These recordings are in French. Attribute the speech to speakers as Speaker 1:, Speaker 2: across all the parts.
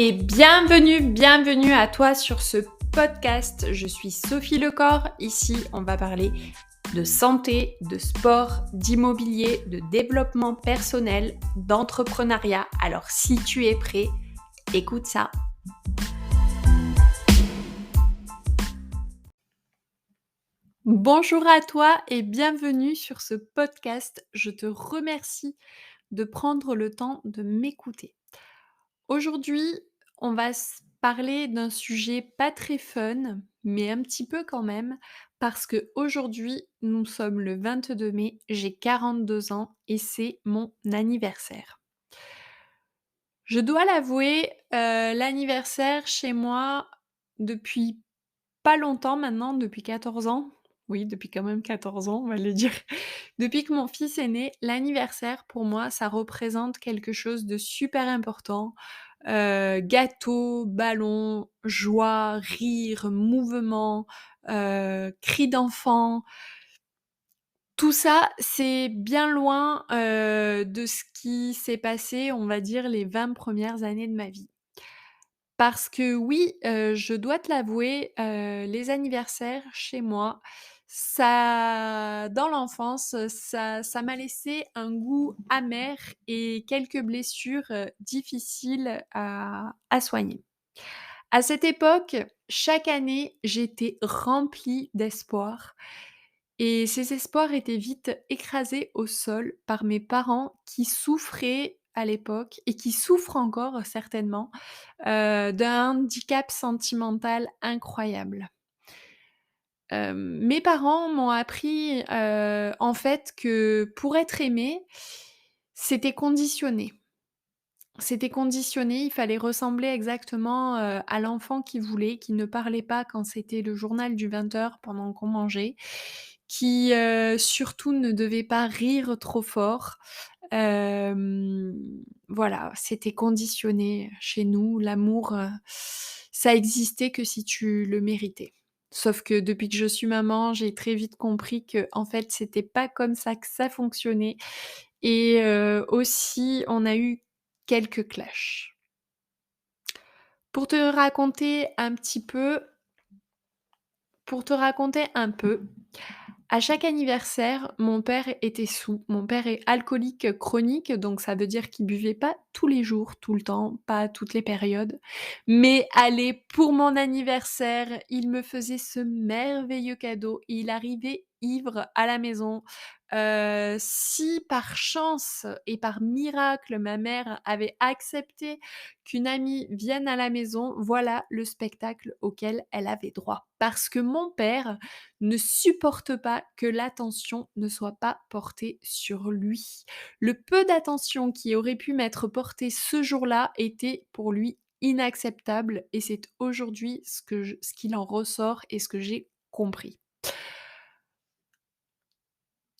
Speaker 1: Et bienvenue à toi sur ce podcast. Je suis Sophie Lecor. Ici, on va parler de santé, de sport, d'immobilier, de développement personnel, d'entrepreneuriat. Alors si tu es prêt, écoute ça. Bonjour à toi et bienvenue sur ce podcast. Je te remercie de prendre le temps de m'écouter. Aujourd'hui, on va parler d'un sujet pas très fun, mais un petit peu quand même, parce que aujourd'hui, nous sommes le 22 mai, j'ai 42 ans et c'est mon anniversaire. Je dois l'avouer, l'anniversaire chez moi, depuis pas longtemps maintenant, depuis 14 ans. Oui, depuis quand même 14 ans, on va le dire. Depuis que mon fils est né, l'anniversaire pour moi, ça représente quelque chose de super important. Gâteau, ballon, joie, rire, mouvement, cris d'enfant. Tout ça, c'est bien loin, de ce qui s'est passé, on va dire, les 20 premières années de ma vie. Parce que oui, je dois te l'avouer, les anniversaires chez moi, ça dans l'enfance, ça m'a laissé un goût amer et quelques blessures, difficiles à soigner. À cette époque, chaque année, j'étais remplie d'espoir et ces espoirs étaient vite écrasés au sol par mes parents qui souffraient à l'époque et qui souffrent encore certainement, d'un handicap sentimental incroyable. Mes parents m'ont appris, en fait, que pour être aimé, c'était conditionné. C'était conditionné, il fallait ressembler exactement, à l'enfant qu'ils voulaient, qui ne parlait pas quand c'était le journal du 20h pendant qu'on mangeait, qui, surtout ne devait pas rire trop fort. Hem, voilà, c'était conditionné chez nous. L'amour, ça existait que si tu le méritais. Sauf que depuis que je suis maman, j'ai très vite compris que en fait, c'était pas comme ça que ça fonctionnait et aussi on a eu quelques clashs. Pour te raconter un petit peu pour te raconter un peu, à chaque anniversaire, mon père était saoul. Mon père est alcoolique chronique, donc ça veut dire qu'il buvait pas tous les jours, tout le temps, pas à toutes les périodes. Mais allez, pour mon anniversaire, il me faisait ce merveilleux cadeau et il arrivait ivre à la maison. Si par chance et par miracle, ma mère avait accepté qu'une amie vienne à la maison, voilà le spectacle auquel elle avait droit. Parce que mon père ne supporte pas que l'attention ne soit pas portée sur lui. Le peu d'attention qui aurait pu m'être portée ce jour-là était pour lui inacceptable et c'est aujourd'hui ce qu'il en ressort et ce que j'ai compris.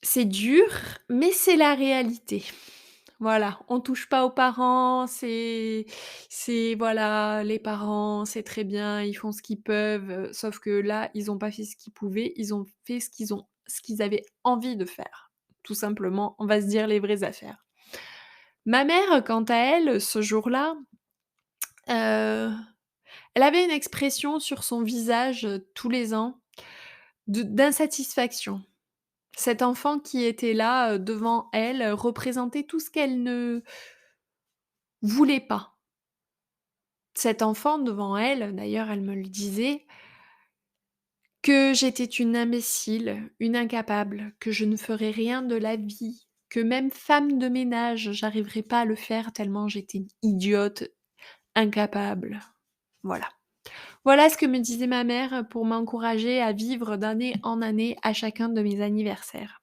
Speaker 1: C'est dur, mais c'est la réalité. Voilà, on touche pas aux parents, c'est voilà, les parents, c'est très bien, ils font ce qu'ils peuvent, sauf que là, ils ont pas fait ce qu'ils pouvaient, ils ont fait ce qu'ils avaient envie de faire. Tout simplement, on va se dire les vraies affaires. Ma mère, quant à elle, ce jour-là, heu, elle avait une expression sur son visage, tous les ans, d'insatisfaction. Cet enfant qui était là, devant elle, représentait tout ce qu'elle ne voulait pas. Cet enfant devant elle, d'ailleurs elle me le disait, que j'étais une imbécile, une incapable, que je ne ferais rien de la vie, que même femme de ménage, j'arriverais pas à le faire tellement j'étais idiote, incapable. Voilà. Voilà ce que me disait ma mère pour m'encourager à vivre d'année en année à chacun de mes anniversaires.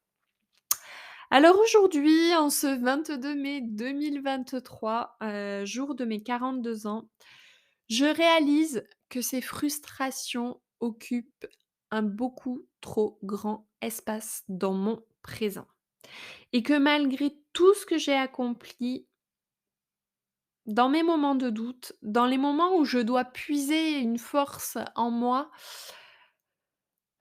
Speaker 1: Alors aujourd'hui, en ce 22 mai 2023, jour de mes 42 ans, je réalise que ces frustrations occupent un beaucoup trop grand espace dans mon présent et que malgré tout ce que j'ai accompli, dans mes moments de doute, dans les moments où je dois puiser une force en moi,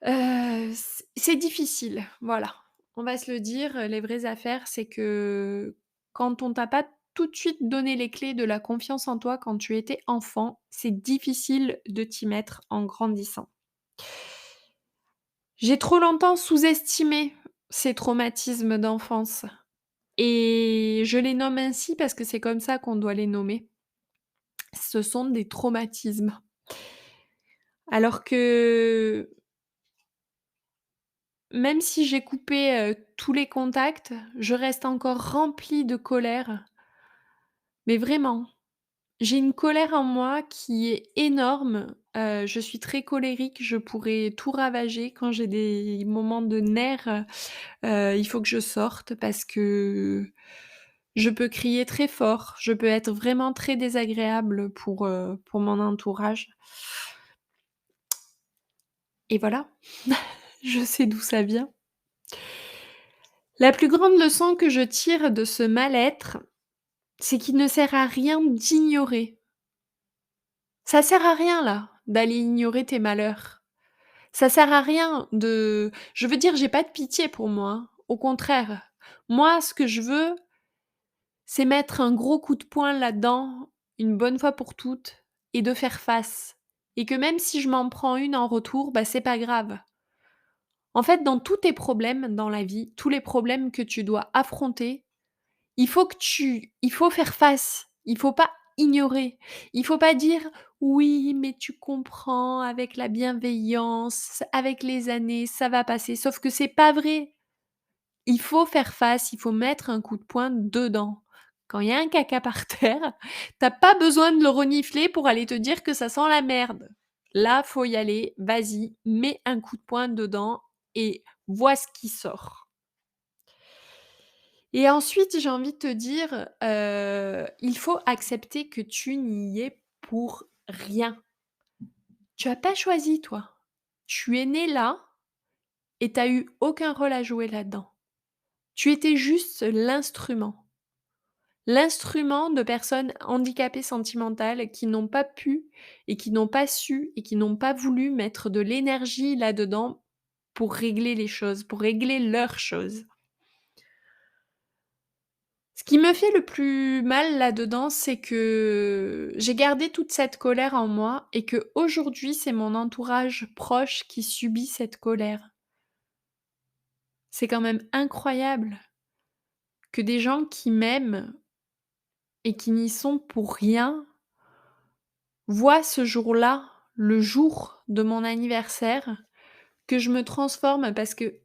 Speaker 1: c'est difficile, voilà. On va se le dire, les vraies affaires, c'est que quand on t'a pas tout de suite donné les clés de la confiance en toi quand tu étais enfant. C'est difficile de t'y mettre en grandissant. J'ai trop longtemps sous-estimé ces traumatismes d'enfance et je les nomme ainsi parce que c'est comme ça qu'on doit les nommer. Ce sont des traumatismes. Alors que même si j'ai coupé, tous les contacts, je reste encore remplie de colère, mais vraiment. J'ai une colère en moi qui est énorme, je suis très colérique, je pourrais tout ravager quand j'ai des moments de nerfs, il faut que je sorte parce que je peux crier très fort, je peux être vraiment très désagréable pour mon entourage et voilà, je sais d'où ça vient. La plus grande leçon que je tire de ce mal-être, c'est qu'il ne sert à rien d'ignorer. Ça sert à rien là, d'aller ignorer tes malheurs. Ça sert à rien de je veux dire, j'ai pas de pitié pour moi, hein. Au contraire. Moi, ce que je veux, c'est mettre un gros coup de poing là-dedans, une bonne fois pour toutes et de faire face. Et que même si je m'en prends une en retour, bah, c'est pas grave. En fait, dans tous tes problèmes dans la vie, tous les problèmes que tu dois affronter, il faut faire face. Il faut pas ignorer. Il faut pas dire: «Oui, mais tu comprends, avec la bienveillance, avec les années, ça va passer». Sauf que c'est pas vrai. Il faut faire face, il faut mettre un coup de poing dedans. Quand il y a un caca par terre, tu pas besoin de le renifler pour aller te dire que ça sent la merde. Là, faut y aller, vas-y, mets un coup de poing dedans et vois ce qui sort. Et ensuite, j'ai envie de te dire, il faut accepter que tu n'y es pour rien. Tu as pas choisi toi. Tu es né là et tu as eu aucun rôle à jouer là-dedans. Tu étais juste l'instrument. L'instrument de personnes handicapées sentimentales qui n'ont pas pu et qui n'ont pas su et qui n'ont pas voulu mettre de l'énergie là-dedans pour régler les choses, pour régler leurs choses. Ce qui me fait le plus mal là-dedans, c'est que j'ai gardé toute cette colère en moi et qu'aujourd'hui, c'est mon entourage proche qui subit cette colère. C'est quand même incroyable que des gens qui m'aiment et qui n'y sont pour rien voient ce jour-là, le jour de mon anniversaire, que je me transforme parce que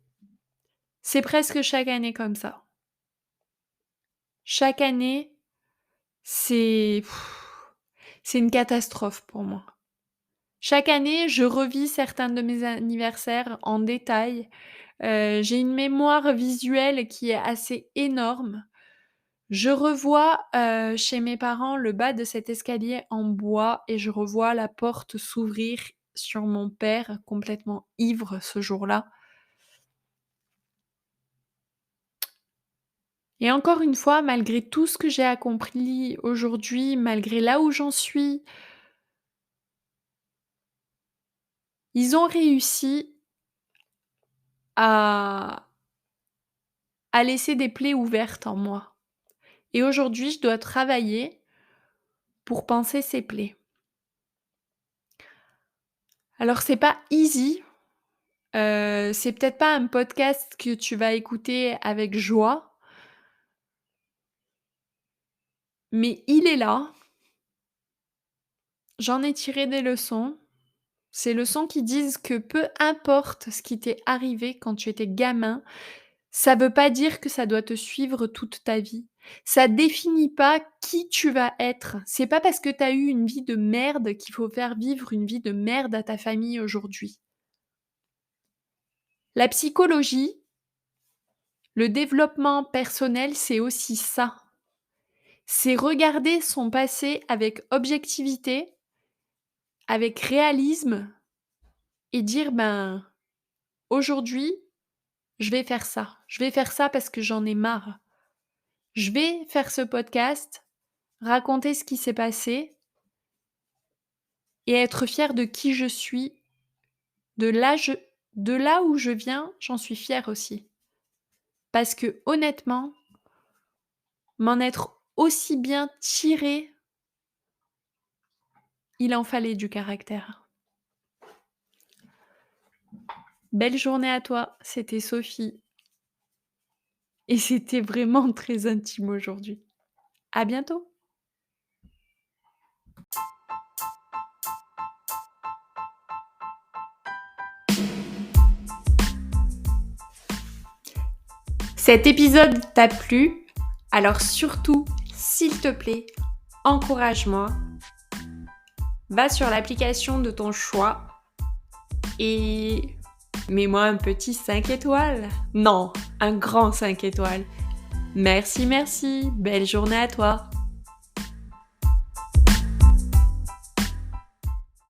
Speaker 1: c'est presque chaque année comme ça. Chaque année, c'est c'est une catastrophe pour moi. Chaque année, je revis certains de mes anniversaires en détail. J'ai une mémoire visuelle qui est assez énorme. Je revois, chez mes parents le bas de cet escalier en bois et je revois la porte s'ouvrir sur mon père complètement ivre ce jour-là. Et encore une fois, malgré tout ce que j'ai accompli aujourd'hui, malgré là où j'en suis, ils ont réussi à laisser des plaies ouvertes en moi. Et aujourd'hui, je dois travailler pour panser ces plaies. Alors c'est pas easy, c'est peut-être pas un podcast que tu vas écouter avec joie, mais il est là. J'en ai tiré des leçons. Ces leçons qui disent que peu importe ce qui t'est arrivé quand tu étais gamin, ça veut pas dire que ça doit te suivre toute ta vie. Ça définit pas qui tu vas être. C'est pas parce que tu as eu une vie de merde qu'il faut faire vivre une vie de merde à ta famille aujourd'hui. La psychologie, le développement personnel, c'est aussi ça. C'est regarder son passé avec objectivité, avec réalisme et dire: «Ben, aujourd'hui, je vais faire ça. Je vais faire ça parce que j'en ai marre. Je vais faire ce podcast, raconter ce qui s'est passé et être fière de qui je suis, de là je de là où je viens, j'en suis fière aussi». Parce que honnêtement, m'en être aussi bien tiré, il en fallait du caractère. Belle journée à toi, c'était Sophie et c'était vraiment très intime aujourd'hui. À bientôt. Cet épisode t'a plu? Alors surtout, s'il te plaît, encourage-moi. Va sur l'application de ton choix et mets-moi un petit 5 étoiles. Non, un grand 5 étoiles. Merci, merci. Belle journée à toi.